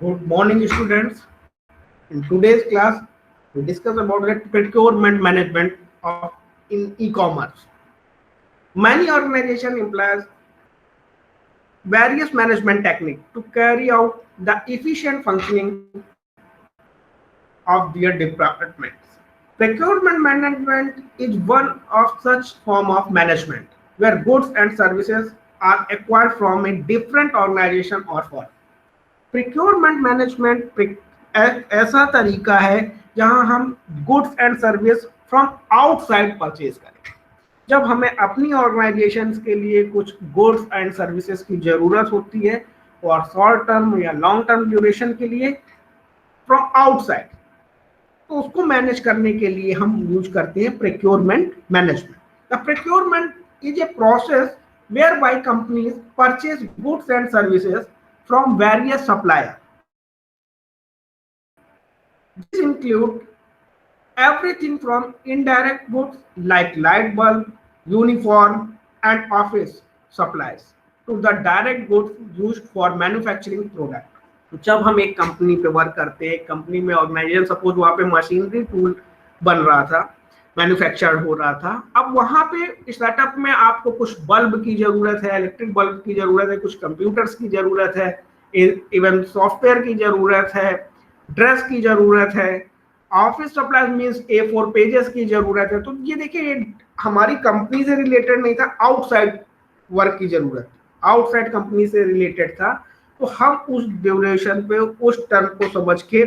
Good morning, students. In today's class, we discuss about the procurement management of in e-commerce. Many organizations employ various management techniques to carry out the efficient functioning of their departments. Procurement management is one of such form of management where goods and services are acquired from a different organization or firm. Procurement management एक ऐसा तरीका है जहां हम goods and service from outside purchase करें। जब हमें अपनी ऑर्गेनाइजेशन के लिए कुछ गुड्स एंड सर्विसेज की जरूरत होती है और शॉर्ट टर्म या लॉन्ग टर्म ड्यूरेशन के लिए फ्रॉम आउटसाइड, तो उसको मैनेज करने के लिए हम यूज करते हैं procurement management. The procurement is a process whereby companies purchase goods and services from various suppliers. These include everything from indirect goods like light bulb, uniform, and office supplies to the direct goods used for manufacturing product. तो जब हम एक company पे work करते हैं, company में organisation suppose वहाँ पे मशीनरी टूल बन रहा था, मैन्युफैक्चर हो रहा था, अब वहाँ पे स्टार्टअप में आपको कुछ बल्ब की जरूरत है, इलेक्ट्रिक बल्ब की जरूरत है, कुछ कंप्यूटर्स की जरूरत है, इवन सॉफ्टवेयर की जरूरत है, ड्रेस की जरूरत है, office supplies means A4 pages की जरूरत है। तो ये देखिए, ये हमारी कंपनी से रिलेटेड नहीं था, आउटसाइड वर्क की जरूरत, आउटसाइड कंपनी से रिलेटेड था। तो हम उस ड्यूरेशन पे उस टर्म को समझ के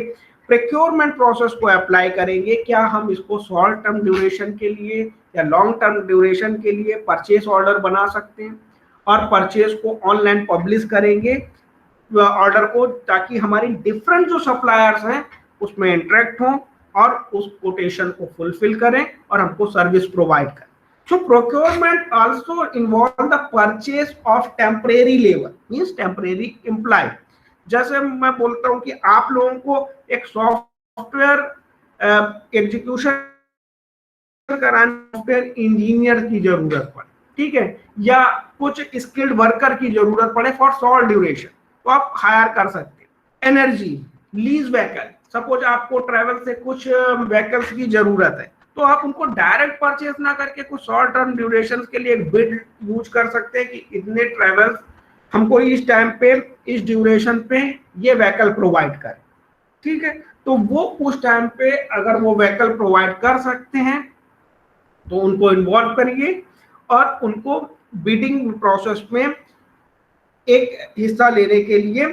प्रोक्योरमेंट प्रोसेस को अप्लाई करेंगे। क्या हम इसको शॉर्ट टर्म ड्यूरेशन के लिए या लॉन्ग टर्म ड्यूरेशन के लिए परचेस ऑर्डर बना सकते हैं और परचेस को ऑनलाइन पब्लिश करेंगे ऑर्डर को, ताकि हमारी डिफरेंट जो सप्लायर्स हैं उसमें इंटरेक्ट हों और उस कोटेशन को फुलफिल करें और हमको सर्विस प्रोवाइड करें। So procurement also involve the purchase of temporary labor, means temporary employee। जैसे मैं बोलता हूँ कि आप लोगों को एक सॉफ्टवेयर एग्जीक्यूशन कराने सॉफ्टवेयर इंजीनियर की जरूरत पड़े, ठीक है, या कुछ स्किल्ड वर्कर की जरूरत पड़े फॉर शॉर्ट ड्यूरेशन, तो आप हायर कर सकते हैं। एनर्जी, लीज व्हीकल, सपोज आपको ट्रेवल से कुछ व्हीकल्स की जरूरत है, तो आप उनको डायरेक्ट परचेज ना करके कुछ शॉर्ट टर्म ड्यूरेशन के लिए एक बिड यूज कर सकते हैं कि इतने ट्रेवल्स हमको इस टाइम पे इस ड्यूरेशन पे ये व्हीकल प्रोवाइड करें, ठीक है। तो वो उस टाइम पे अगर वो व्हीकल प्रोवाइड कर सकते हैं तो उनको इन्वॉल्व करिए और उनको बिडिंग प्रोसेस में एक हिस्सा लेने के लिए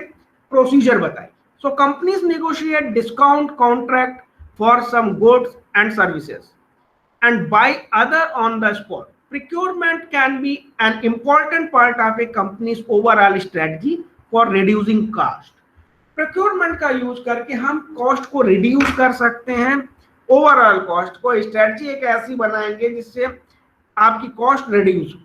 प्रोसीजर बताइए। So companies negotiate discount contract for some goods and services and buy other on the spot. Procurement can be an important part of a company's overall strategy for reducing cost. Procurement का use करके हम cost को reduce कर सकते हैं, overall cost को। Strategy एक ऐसी बनाएंगे जिससे आपकी कॉस्ट रिड्यूस हो।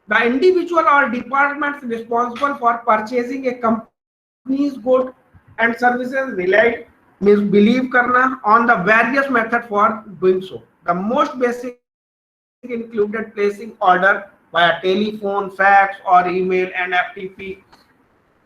The individual or departments responsible for purchasing a company's goods and services rely means believe करना on the various method for doing so. The most basic included placing order via telephone, fax or email and FTP।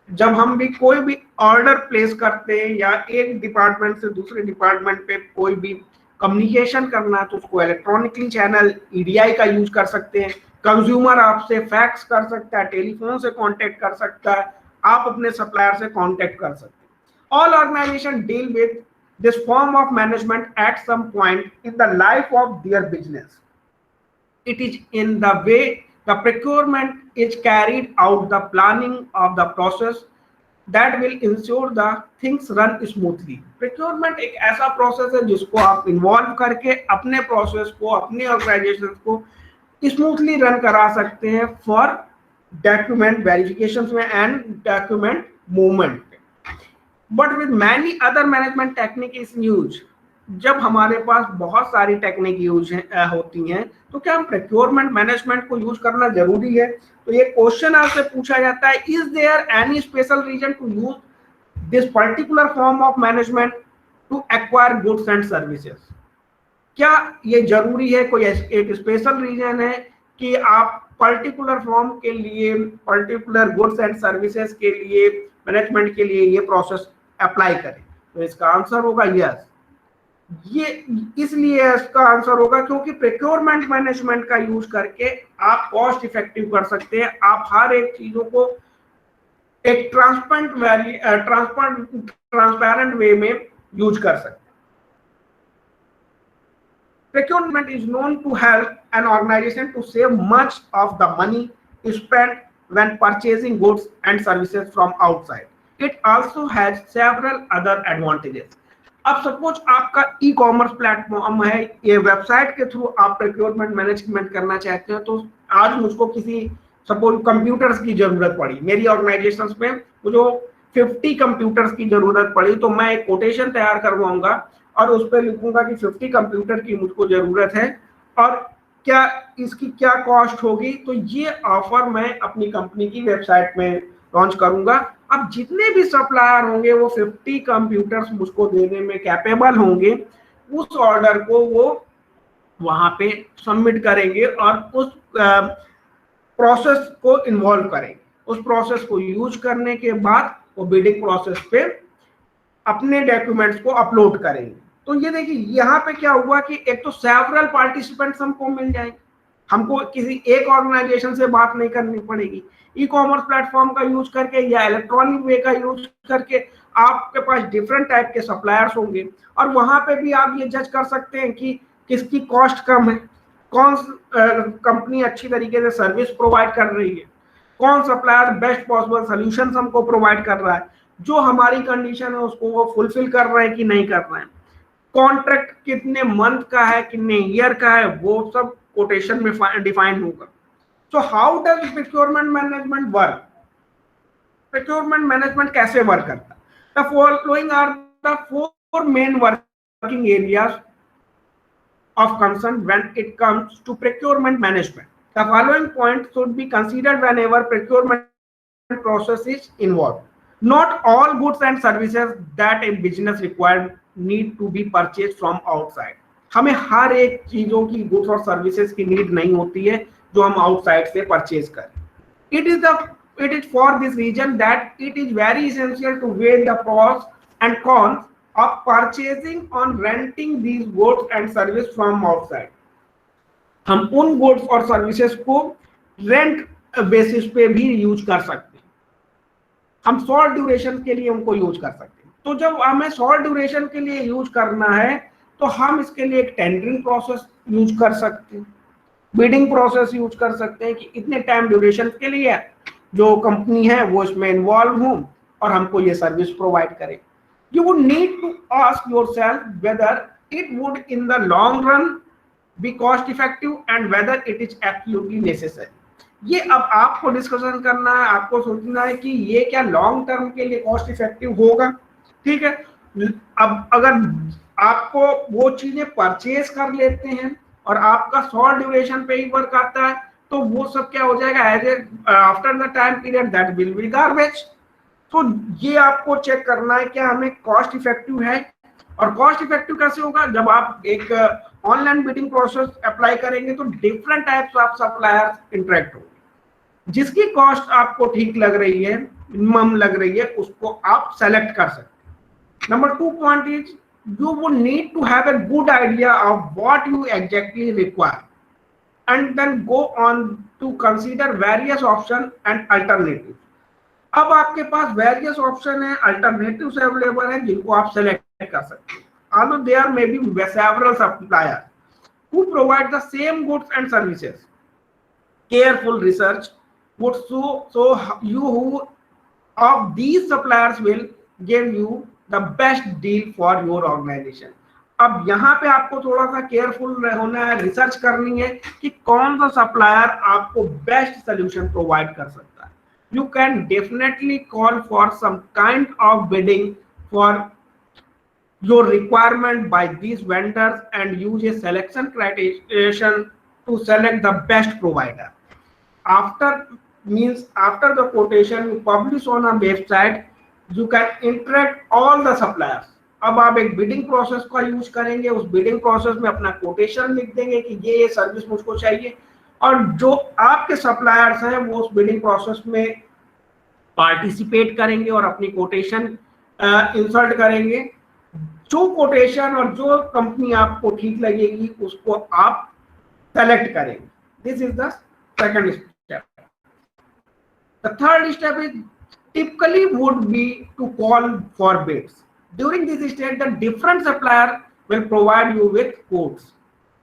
जब हम भी कोई भी order place करते हैं या एक डिपार्टमेंट से दूसरे डिपार्टमेंट पे कोई भी कम्युनिकेशन करना है तो उसको इलेक्ट्रॉनिकली चैनल EDI का यूज कर सकते हैं। कंज्यूमर आपसे फैक्स कर सकता है, टेलीफोन से कांटेक्ट कर सकता है, आप अपने सप्लायर से कांटेक्ट कर सकते हैं। All organizations deal with this form of management at some point in the life of their business. It is in the way the procurement is carried out, the planning of the process that will ensure the things run smoothly. Procurement एक ऐसा process है जिसको आप involve करके अपने process को, अपने organisation को स्मूथली रन करा सकते हैं फॉर डॉक्यूमेंट वेरिफिकेशन में and document movement. But with many other management technique is use. जब हमारे पास बहुत सारी टेक्निक यूज होती हैं तो क्या हम प्रोक्योरमेंट मैनेजमेंट को यूज करना जरूरी है? तो ये क्वेश्चन आपसे पूछा जाता है, is there any special reason to use this particular form of management to acquire goods and services? क्या ये जरूरी है, कोई एक स्पेशल रीजन है कि आप पर्टिकुलर फॉर्म के लिए, पर्टिकुलर गुड्स एंड सर्विसेज के लिए, मैनेजमेंट के लिए ये प्रोसेस अप्लाई करें? तो इसका आंसर होगा यस। ये इसलिए इसका आंसर होगा क्योंकि प्रोक्योरमेंट मैनेजमेंट का यूज करके आप कॉस्ट इफेक्टिव कर सकते हैं। आप हर एक चीजों को एक ट्रांसपेरेंट वे में यूज कर सकते हैं। Procurement is known to help an organization to save much of the money spent when purchasing goods and services from outside. It also has several other advantages. अब सपोज आपका ई कॉमर्स प्लेटफॉर्म है, ये website के through आप procurement management करना चाहते हैं, तो आज मुझको किसी सपोज कंप्यूटर्स की जरूरत पड़ी, मेरी ऑर्गेनाइजेशन में मुझे 50 कंप्यूटर्स की जरूरत पड़ी, तो मैं एक कोटेशन तैयार करवाऊंगा और उस पर लिखूंगा कि 50 कंप्यूटर की मुझको जरूरत है और क्या इसकी क्या कॉस्ट होगी। तो ये ऑफर मैं अपनी कंपनी की वेबसाइट में लॉन्च करूंगा। अब जितने भी सप्लायर होंगे वो 50 कंप्यूटर्स मुझको देने में कैपेबल होंगे, उस ऑर्डर को वो वहां पे सबमिट करेंगे और उस प्रोसेस को इन्वॉल्व करेंगे। उस प्रोसेस को यूज करने के बाद वो बिडिंग प्रोसेस पे अपने डॉक्यूमेंट्स को अपलोड करेंगे। तो ये देखिए यहाँ पे क्या हुआ कि एक तो सेवरल पार्टिसिपेंट्स हमको मिल जाएंगे, हमको किसी एक ऑर्गेनाइजेशन से बात नहीं करनी पड़ेगी। ई कॉमर्स प्लेटफॉर्म का यूज करके या इलेक्ट्रॉनिक वे का यूज करके आपके पास डिफरेंट टाइप के सप्लायर्स होंगे और वहां पे भी आप ये जज कर सकते हैं कि किसकी कॉस्ट कम है, कौन कंपनी अच्छी तरीके से सर्विस प्रोवाइड कर रही है, कौन सप्लायर बेस्ट पॉसिबल सॉल्यूशंस हमको प्रोवाइड कर रहा है, जो हमारी कंडीशन है उसको वो फुलफिल कर रहे हैं कि नहीं कर रहे हैं, कॉन्ट्रैक्ट कितने मंथ का है, कितने ईयर का है, वो सब कोटेशन में डिफाइन होगा। So how does procurement management work? Procurement management कैसे वर्क करता है? The following are the 4 main working areas of concern when it comes to procurement management. The following points should be considered whenever procurement process is involved. Not all goods and services that a business requires need to be purchased from outside. हमें हर एक चीजों की goods और services की need नहीं होती है जो हम आउटसाइड से परचेज करें। It is for this reason that it is very essential to weigh the pros and cons of purchasing on renting these goods and service from outside. हम उन गुड्स और सर्विसेज को रेंट बेसिस पे भी use कर सकते हैं, हम शॉर्ट ड्यूरेशन के लिए उनको यूज कर सकते हैं। तो जब हमें शॉर्ट ड्यूरेशन के लिए यूज करना है तो हम इसके लिए एक टेंडरिंग प्रोसेस यूज कर सकते हैं, बिडिंग प्रोसेस यूज कर सकते हैं कि इतने टाइम ड्यूरेशन के लिए जो कंपनी है वो इसमें इन्वॉल्व हो और हमको ये सर्विस प्रोवाइड करे। You would need to ask yourself whether it would in the long run be cost effective and whether it is absolutely necessary. ये अब आपको डिस्कशन करना है, आपको सोचना है कि ये क्या लॉन्ग टर्म के लिए कॉस्ट इफेक्टिव होगा। ठीक है, अब अगर आपको वो चीजें परचेज कर लेते हैं और आपका शॉर्ट ड्यूरेशन पे ही वर्क आता है तो वो सब क्या हो जाएगा, as a after the time period that will be garbage. तो ये आपको चेक करना है क्या हमें कॉस्ट इफेक्टिव है, और कॉस्ट इफेक्टिव कैसे होगा? जब आप एक ऑनलाइन बिडिंग प्रोसेस अप्लाई करेंगे तो different types of suppliers interact होंगे, जिसकी कॉस्ट आपको ठीक लग रही है, मिनिमम लग रही है, उसको आप सेलेक्ट कर सकते हैं। Number 2 point is you would need to have a good idea of what you exactly require and then go on to consider various options and alternatives. अब आपके पास वेरियस ऑप्शन है, अल्टरनेटिव्स अवेलेबल हैं जिनको आप select कर सकते हैं। Although there may be several suppliers who provide the same goods and services, careful research would show you who of these suppliers will give you the best deal for your organization. अब यहाँ पे आपको थोड़ा सा careful होना है, research करनी है कि कौन सा सप्लायर आपको बेस्ट सोल्यूशन प्रोवाइड कर सकता है। You can definitely call for some kind of bidding for your requirement by these vendors and use a selection criteria to select the best provider. After the quotation you publish on a website, you can interact all the suppliers. अब आप एक bidding process का use करेंगे, उस bidding process में अपना quotation लिख देंगे कि ये सर्विस मुझको चाहिए, और जो आपके सप्लायर्स हैं वो उस बिडिंग प्रोसेस में पार्टिसिपेट करेंगे और अपनी कोटेशन इंसर्ट करेंगे। जो कोटेशन और जो कंपनी आपको ठीक लगेगी उसको आप सेलेक्ट करेंगे। This is the second step. The third step is typically would be to call for bids. During this step, the different supplier will provide you with quotes.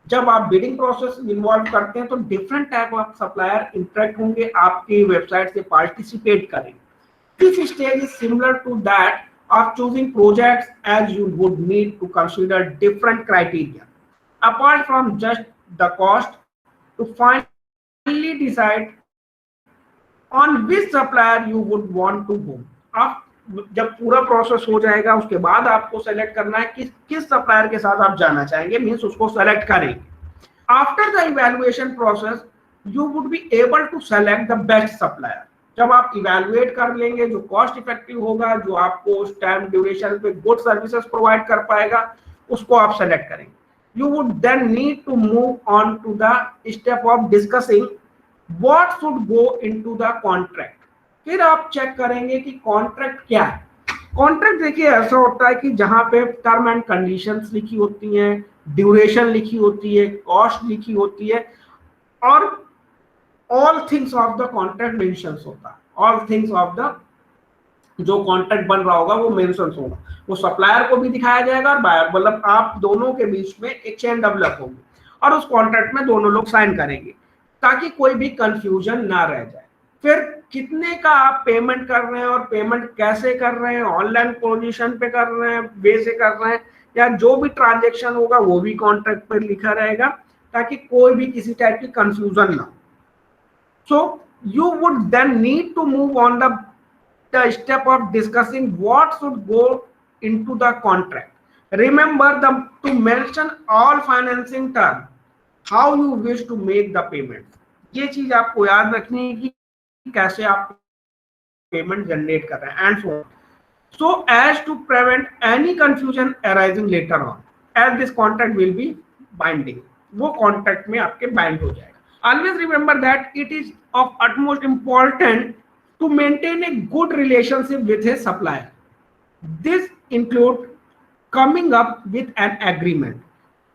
जब आप बिडिंग प्रोसेस इन्वॉल्व करते हैं तो different type of supplier interact होंगे, आपकी website से participate करेंगे। This stage is similar to that of choosing projects, as you would need to consider different criteria. Apart from just the cost, to finally decide on which supplier you would want to go. आप जब पूरा process हो जाएगा उसके बाद आपको select करना है कि किस सप्लायर के साथ आप जाना चाहेंगे, मीन्स उसको सेलेक्ट करेंगे। After the evaluation process you would be able to select the best supplier. जब आप इवैल्यूएट कर लेंगे जो कॉस्ट इफेक्टिव होगा, जो आपको उस टाइम ड्यूरेशन पे गुड सर्विसेज प्रोवाइड कर पाएगा, उसको आप सेलेक्ट करेंगे। You would then need to move on to the step of discussing what should go into the contract. फिर आप चेक करेंगे कि कॉन्ट्रैक्ट क्या है। कॉन्ट्रैक्ट देखिए ऐसा होता है कि जहां पे टर्म एंड कंडीशंस लिखी होती हैं, ड्यूरेशन लिखी होती है, कॉस्ट लिखी होती है, और all things of the contract mentions होता है। ऑल थिंग्स ऑफ द जो कॉन्ट्रैक्ट बन रहा होगा वो मेंशंस होगा। वो सप्लायर को भी दिखाया जाएगा और बायर, मतलब आप दोनों के बीच में एक चेन डेवलप होगी और उस कॉन्ट्रैक्ट में दोनों लोग साइन करेंगे ताकि कोई भी कंफ्यूजन ना रह जाए। फिर कितने का आप पेमेंट कर रहे हैं और पेमेंट कैसे कर रहे हैं, ऑनलाइन पोजीशन पे कर रहे हैं, वे से कर रहे हैं, या जो भी ट्रांजैक्शन होगा वो भी कॉन्ट्रैक्ट पर लिखा रहेगा ताकि कोई भी किसी टाइप की कंफ्यूजन ना हो। So you would then need to move on the step of discussing what should go into the contract. Remember to mention all financing terms, how you wish to make the payment. ये चीज आपको याद रखनी है कि कैसे आप payment generate कर रहे हैं, and so as to prevent any confusion arising later on, as this contract will be binding. वो कॉन्ट्रैक्ट में आपके बाइंड हो जाएगा। Always remember that it is of utmost importance to maintain a good relationship with a supplier. This includes coming up with an agreement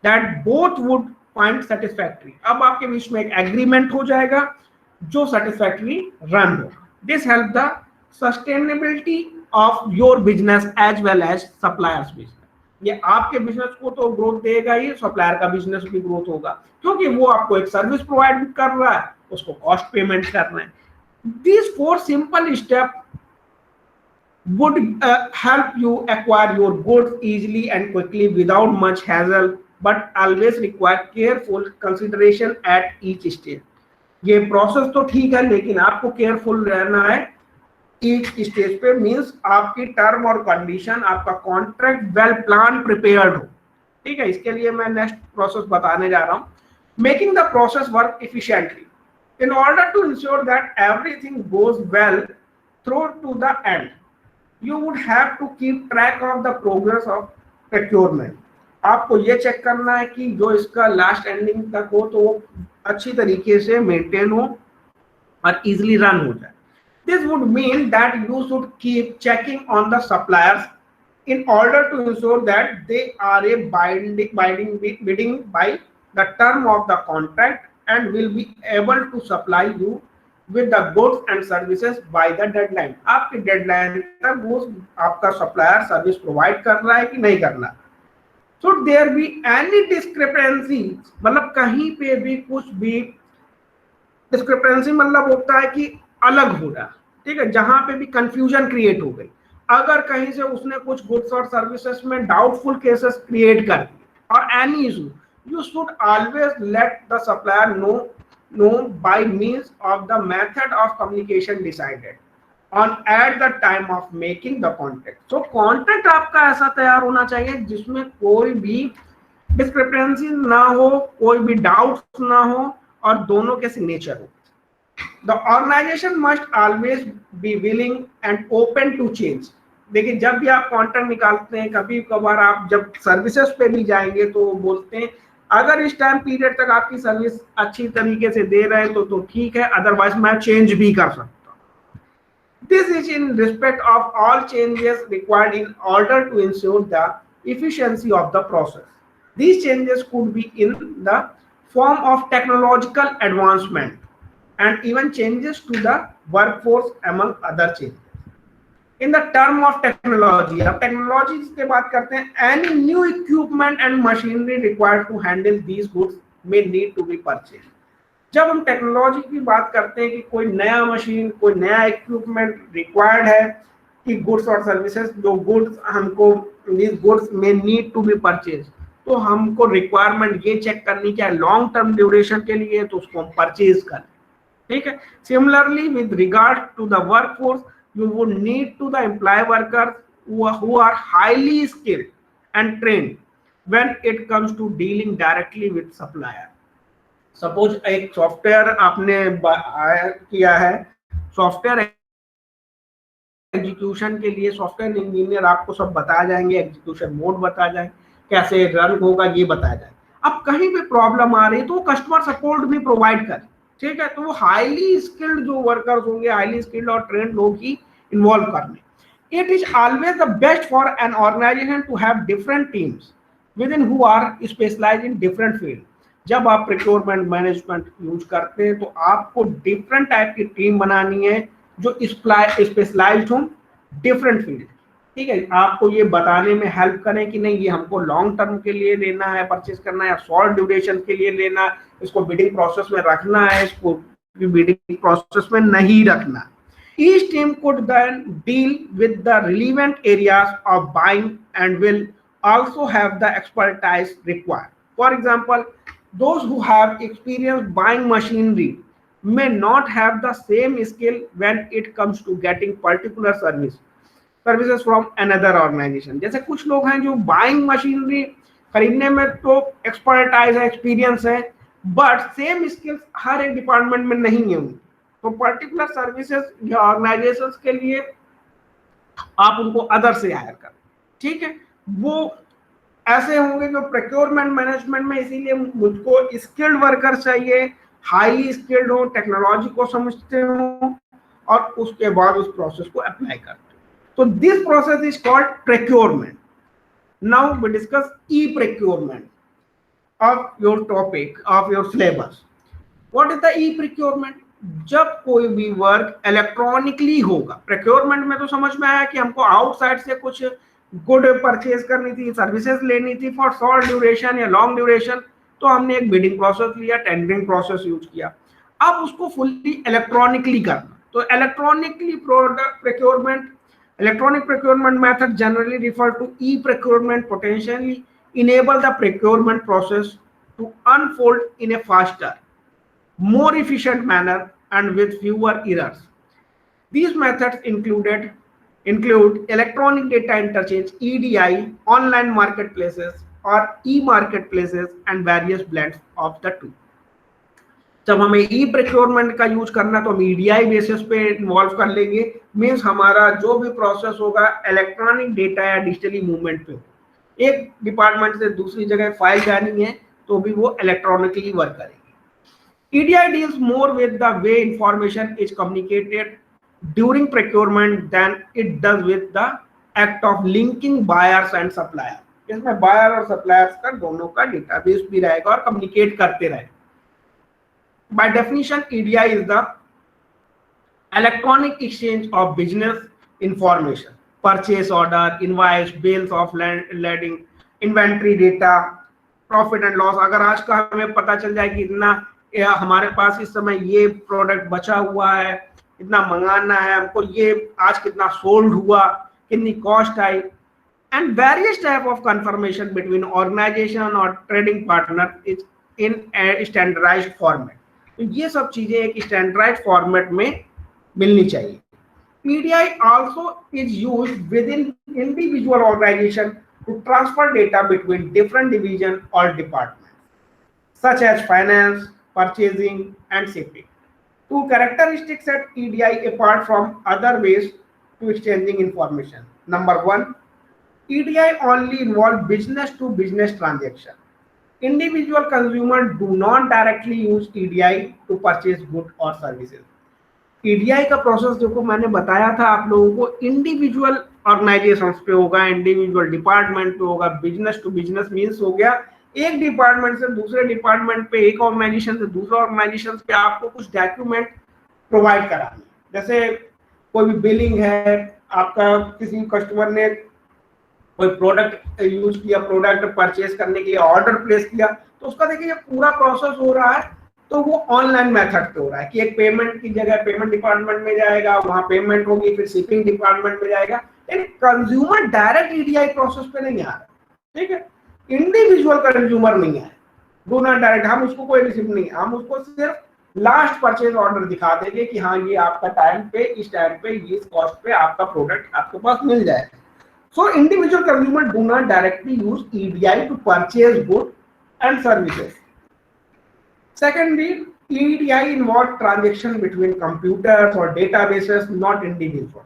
that both would find satisfactory. अब आपके बीच में एक agreement हो जाएगा जो satisfactory रन हो। This helps the sustainability of your business as well as supplier's business. ये आपके बिजनेस को तो ग्रोथ देगा ही, सप्लायर का बिजनेस भी ग्रोथ होगा क्योंकि वो आपको एक सर्विस प्रोवाइड कर रहा है, उसको कॉस्ट पेमेंट कर रहे हैं। These 4 simple steps would help you acquire your goods easily and quickly without much hassle, but always require careful consideration at each stage. ये प्रोसेस तो ठीक है लेकिन आपको केयरफुल रहना है ईच स्टेज पे, मींस आपकी टर्म और कंडीशन, आपका कॉन्ट्रैक्ट वेल प्लान प्रिपेयर्ड हो। ठीक है, इसके लिए मैं नेक्स्ट प्रोसेस बताने जा रहा हूँ। Making the process work efficiently in order to ensure that everything goes well through to the end, you would have to keep track of the progress of procurement. आपको ये चेक करना है कि जो इसका लास्ट एंडिंग तक हो तो वो अच्छी तरीके से मेंटेन हो और इजीली रन हो जाए। This would mean that you should keep checking on the suppliers in order to ensure that they are a bidding by the term of the contract and will be able to supply you with the goods and services by the deadline. आपकी deadline तक वो आपका supplier service provide कर रहा है कि नहीं कर रहा। Should there be any discrepancy, मतलब कहीं पे भी कुछ भी डिस्क्रिपेंसी मतलब होता है कि अलग हो रहा, ठीक है, जहां पे भी कंफ्यूजन क्रिएट हो गई, अगर कहीं से उसने कुछ गुड्स और सर्विसेज में डाउटफुल केसेस क्रिएट कर दिए और any issue, you should always let the supplier know by means of the method of communication decided on at the time of making the contract. तो कॉन्ट्रैक्ट आपका ऐसा तैयार होना चाहिए जिसमें कोई भी डिस्क्रिपेंसी ना हो, कोई भी डाउट ना हो और दोनों के सिग्नेचर हो। The organization must always be willing and open to change. देखिए जब भी आप कॉन्ट्रैक्ट निकालते हैं, कभी कभार आप जब सर्विसेज पे भी जाएंगे तो बोलते हैं अगर इस टाइम पीरियड तक आपकी सर्विस अच्छी तरीके से दे रहे हैं तो ठीक है, अदरवाइज मैं चेंज भी कर सकता हूँ। This is in respect of all changes required in order to ensure the efficiency of the process. These changes could be in the form of technological advancement and even changes to the workforce among other changes. In the term of technology, अब technology की बात करते हैं, any new equipment and machinery required to handle these goods may need to be purchased. जब हम technology की बात करते हैं कि कोई नया मशीन, कोई नया इक्विपमेंट रिक्वायर्ड है कि गुड्स और सर्विसेज, जो गुड्स हमको, दिस गुड्स में नीड टू बी परचेज, तो हमको रिक्वायरमेंट ये चेक करनी क्या लॉन्ग टर्म ड्यूरेशन के लिए, तो उसको हम परचेज करें, ठीक है. Similarly with regard to the workforce, you would need to the employ workers who are highly skilled and trained when it comes to dealing directly with supplier. Suppose एक software आपने किया है, सॉफ्टवेयर एग्जीक्यूशन के लिए software engineer आपको सब बता जाएंगे, एग्जीक्यूशन मोड बता जाएंगे, कैसे रन होगा ये बताया जाए. अब कहीं पे प्रॉब्लम आ रही है तो कस्टमर सपोर्ट भी प्रोवाइड करें, ठीक है. तो वो हाईली स्किल्ड जो वर्कर्स होंगे, हाईली स्किल्ड और ट्रेंड लोग ही इन्वॉल्व करने. It is always the best for an organisation to have different teams within who are specialise in different field. जब आप प्रोक्योरमेंट मैनेजमेंट यूज करते हैं तो आपको डिफरेंट टाइप की टीम बनानी है जो स्पेशलाइज्ड हो डिफरेंट फील्ड, ठीक है. आपको ये बताने में हेल्प करें कि नहीं ये हमको लॉन्ग टर्म के लिए लेना है, परचेज करना है, या शॉर्ट ड्यूरेशन के लिए लेना है, इसको बिडिंग प्रोसेस में रखना है, इसको बिडिंग प्रोसेस में नहीं रखना. Each team could then deal with the relevant areas of buying and will also have the expertise required. For example, those who have experience buying machinery may not have the same skill when it comes to getting particular services from another organization. जैसे कुछ लोग हैं जो buying machinery खरीदने में तो expertise है, experience है, बट सेम स्किल्स हर एक डिपार्टमेंट में नहीं है उनकी. तो पर्टिकुलर सर्विसेज या ऑर्गेनाइजेशंस के लिए आप उनको अदर से हायर करें, ठीक है. वो ऐसे होंगे जो प्रोक्योरमेंट मैनेजमेंट में, इसीलिए मुझको स्किल्ड वर्कर चाहिए, हाईली स्किल्ड हो, टेक्नोलॉजी को समझते हो और उसके बाद उस प्रोसेस को अप्लाई करते हो. तो this process is called procurement. Now we discuss E procurement of your topic of your syllabus. What is the E procurement? जब कोई भी वर्क इलेक्ट्रॉनिकली होगा. प्रोक्योरमेंट में तो समझ में आया कि हमको आउटसाइड से कुछ गुड परचेज करनी थी, सर्विसेज लेनी थी फॉर शॉर्ट ड्यूरेशन या लॉन्ग ड्यूरेशन, तो हमने एक बिडिंग प्रोसेस लिया, टेंडरिंग प्रोसेस यूज किया. अब उसको फुल्ली इलेक्ट्रॉनिकली करना, तो electronically product procurement, electronic procurement method generally refer to E procurement, potentially enable the procurement process to unfold in a faster, more efficient manner and with fewer errors. These methods include electronic data interchange (EDI), online marketplaces or e-marketplaces, and various blends of the two. जब हमें e procurement का use करना तो हम EDI basis पे involve कर लेंगे, means हमारा जो भी प्रोसेस होगा इलेक्ट्रॉनिक डेटा या डिजिटली मूवमेंट पे हो. एक डिपार्टमेंट से दूसरी जगह फाइल जानी है तो भी वो इलेक्ट्रॉनिकली वर्क करेगी. EDI deals more with the way information is communicated during procurement then it does with the act of linking buyers and supplier. इसमें बायर और सप्लायर्स का दोनों का डेटाबेस भी रहेगा और कम्युनिकेट करते रहेगा. By definition, EDI is the electronic exchange of business information, purchase order, invoice, bills of lading, inventory data, profit and loss. अगर आज का हमें पता चल जाए कि इतना हमारे पास इस समय ये प्रोडक्ट बचा हुआ है, इतना मंगाना है हमको, ये आज कितना सोल्ड हुआ, कितनी cost I, and various type of confirmation between organization or trading partner is in a standardized format. तो ये सब चीजें एक स्टैंडर्डाइज्ड फॉर्मेट में मिलनी चाहिए. PDI also is used with in individual organization to transfer data between different division और department such as finance, purchasing and shipping. Two characteristics set PDI apart from other ways to exchanging information. Number 1, EDI only involve business to business transaction. Individual consumers do not directly use EDI to purchase goods or services. EDI का process जो को मैंने बताया था आप लोगों को, individual organisations पे होगा, इंडिविजुअल डिपार्टमेंट पे होगा। बिजनेस टू बिजनेस मीन्स हो गया एक डिपार्टमेंट से दूसरे डिपार्टमेंट पे, एक ऑर्गेनाइजेशन से दूसरा ऑर्गेनाइजेशन पे आपको कुछ डॉक्यूमेंट प्रोवाइड करानी। जैसे कोई भी बिलिंग है, आपका किसी कस्टमर ने कोई प्रोडक्ट यूज किया, प्रोडक्ट परचेज करने के लिए ऑर्डर प्लेस किया, तो उसका देखिए पूरा प्रोसेस हो रहा है तो वो ऑनलाइन मेथड पे हो रहा है कि एक पेमेंट की जगह पेमेंट डिपार्टमेंट में जाएगा, वहां पेमेंट होगी, फिर शिपिंग डिपार्टमेंट में जाएगा। एक कंज्यूमर डायरेक्ट ईडीआई प्रोसेस पे नहीं आ रहा, ठीक है, इंडिविजुअल कंज्यूमर नहीं है, डू नॉट डायरेक्ट, हम उसको कोई रिसीव नहीं, हम उसको सिर्फ लास्ट परचेज ऑर्डर दिखा देंगे कि हाँ ये आपका टाइम पे, इस टाइम पे, इस कॉस्ट पे आपका प्रोडक्ट आपके पास मिल जाएगा। So individual consumer do not directly use EDI to purchase goods and services. Secondly, EDI involve transaction between computers or databases, not individual.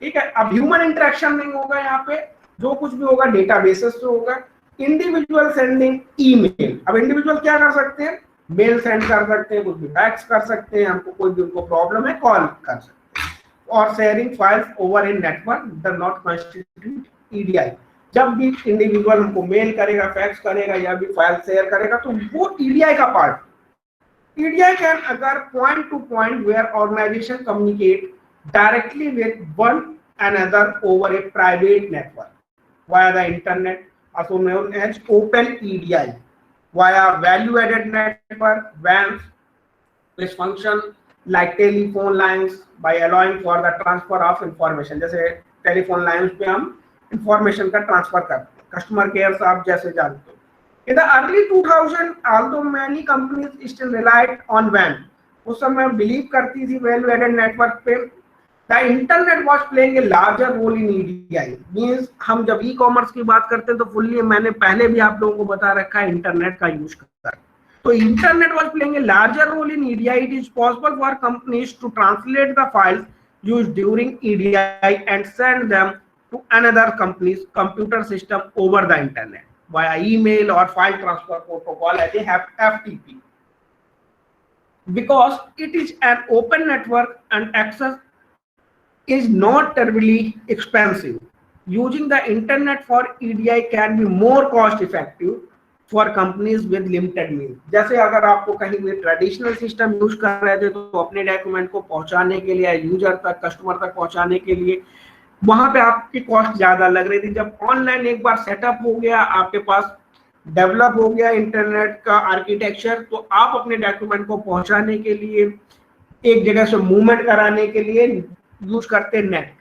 ठीक है, अब ह्यूमन इंटरेक्शन नहीं होगा यहाँ पे, जो कुछ भी होगा डेटाबेसेस से होगा। इंडिविजुअल सेंडिंग ईमेल, अब इंडिविजुअल क्या कर सकते हैं, मेल सेंड कर सकते हैं, कुछ भी फैक्स कर सकते हैं, हमको कोई भी उनको प्रॉब्लम है कॉल कर सकते हैं, और sharing files over in network does not constitute EDI. जब भी इंडिविजुअल हमको मेल करेगा, फैक्स करेगा या भी फाइल शेयर करेगा तो वो ईडीआई का पार्ट। ईडीआई कैन अगर point to point where organization communicate directly with one another over a private network via the internet, also known as open EDI, via value added network WANs, which function like telephone lines by allowing for the transfer of information। जैसे telephone lines पे हम information का transfer करते हैं, customer care आप जैसे जानते हो। In the early 2000, although many companies still relied on WAN, उस समय बिलीव करती थी वैल्यू एडेड नेटवर्क पे। The internet was playing a larger role in EDI, means हम जब ई कॉमर्स की बात करते हैं तो फुल्ली मैंने पहले भी आप लोगों को बता रखा है इंटरनेट का यूज करता है। So internet was playing a larger role in EDI. It is possible for companies to translate the files used during EDI and send them to another company's computer system over the internet via email or file transfer protocol as a FTP. Because it is an open network and access is not terribly expensive, using the internet for EDI can be more cost effective for companies with limited means। जैसे अगर आपको कहीं भी traditional system use कर रहे थे तो अपने डॉक्यूमेंट को पहुंचाने के लिए, यूजर तक, कस्टमर तक पहुंचाने के लिए वहां पे आपकी कॉस्ट ज्यादा लग रही थी। जब ऑनलाइन एक बार सेटअप हो गया, आपके पास डेवलप हो गया इंटरनेट का आर्किटेक्चर, तो आप अपने डॉक्यूमेंट को पहुंचाने के लिए, एक जगह से मूवमेंट कराने के लिए यूज करते नेट,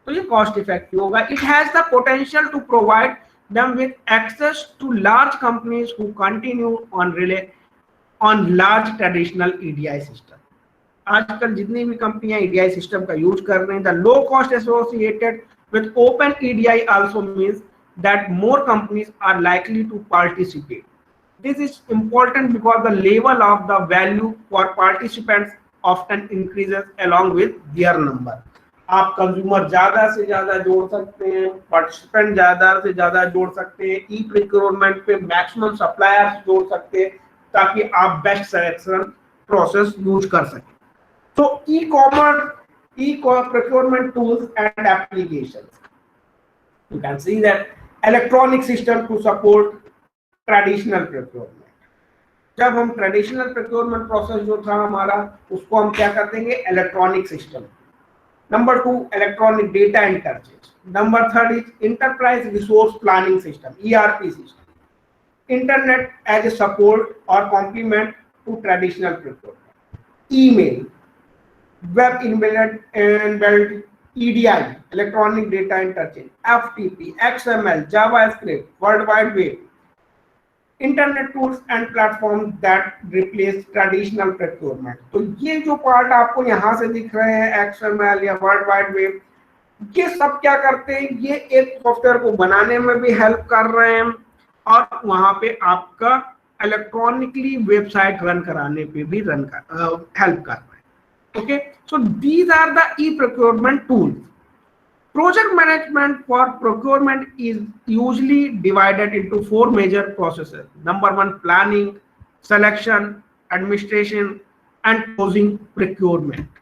तो ये कॉस्ट इफेक्टिव होगा। It has the potential to provide them with access to large companies who continue on large traditional EDI system। आजकल जितनी भी कंपनियां EDI सिस्टम का यूज कर रहे हैं, the low cost associated with open EDI also means that more companies are likely to participate। This is important because the level of the value for participants often increases along with their number। आप consumer ज्यादा से ज्यादा जोड़ सकते हैं, participant ज्यादा से ज्यादा जोड़ सकते हैं, ई प्रोक्योरमेंट पे मैक्सिमम सप्लायर्स जोड़ सकते हैं ताकि आप बेस्ट सिलेक्शन प्रोसेस यूज कर सकें। तो e commerce, e procurement tools and applications, you can see that electronic system to support traditional procurement. जब हम ट्रेडिशनल प्रोक्योरमेंट प्रोसेस जो था हमारा, उसको हम क्या कर देंगे, electronic system. Number 2, electronic data interchange. Number 3 is enterprise resource planning system, ERP system. Internet as a support or complement to traditional procurement. Email, web embedded EDI, electronic data interchange, FTP, XML, JavaScript, World Wide Web. Internet tools and platform that replace traditional procurement. तो ये जो part आपको यहाँ से दिख रहे हैं, XML या वर्ल्ड वाइड वेब, ये सब क्या करते हैं, ये एक सॉफ्टवेयर को बनाने में भी हेल्प कर रहे हैं और वहां पे आपका इलेक्ट्रॉनिकली वेबसाइट रन कराने पे भी हेल्प कर रहे हैं। Okay, so these are the E procurement tools. Project management for procurement is usually divided into 4 major processes. Number 1, planning, selection, administration, and closing procurement.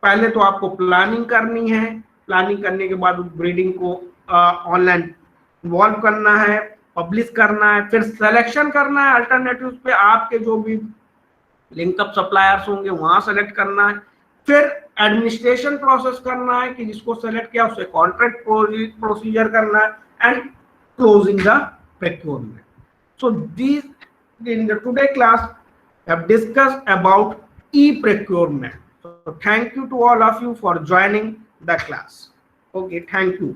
पहले तो आपको प्लानिंग करनी है, प्लानिंग करने के बाद ब्रीडिंग को ऑनलाइन इन्वॉल्व करना है, पब्लिश करना है, फिर सिलेक्शन करना है अल्टरनेटिव्स पे, आपके जो भी लिंकअप सप्लायर्स होंगे वहां सेलेक्ट करना है, फिर एडमिनिस्ट्रेशन प्रोसेस करना है कि जिसको सेलेक्ट किया उससे कॉन्ट्रैक्ट प्रोसीजर करना है and closing the procurement. So these in the today class have discussed about e-procurement. So thank you to all of you for joining the class. Okay, thank you.